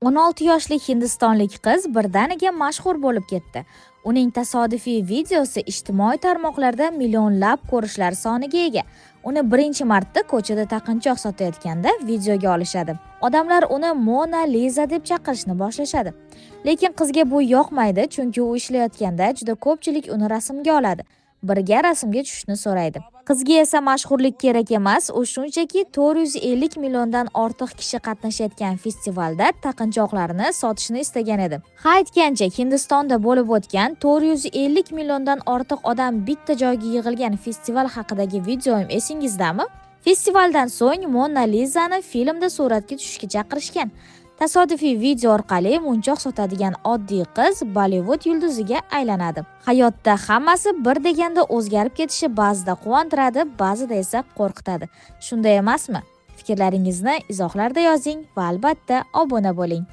16 yoshli hindistonlik qiz birdaniga mashhur bo'lib ketdi. Uning tasodifiy videosi ijtimoiy tarmoqlarda millionlab ko'rishlar soniga ega. Uni birinchi marta ko'chada taqinchoq sotayotganda videoga olishadi. Odamlar uni Mona Lisa deb chaqirishni boshlashadi. Lekin qizga bu yoqmaydi, chunki u ishlayotganda juda ko'pchilik uni rasmga oladi. Birga rasmga tushishni so'raydi. Qizga esa mashhurlik kerak emas, u shunchaki 450 milliondan ortiq kishi qatnashayotgan festivalda taqinchoqlarni sotishni istagan edi. Ha, aytgancha, Hindistonda bo'lib o'tgan 450 milliondan ortiq odam bitta joyga yig'ilgan festival haqidagi videoim esingizdami? Festivaldan so'ng Mona Lisani filmda suratga tushishga chaqirishgan. Tasodifiy video orqali munchoq sotadigan oddiy qiz Bollivud yulduziga aylanadi. Hayotda hammasi bir deganda o'zgarib ketishi ba'zida quvontiradi, ba'zida esa qo'rqitadi. Shunday emasmi? Fikrlaringizni izohlarda yozing va albatta obuna bo'ling.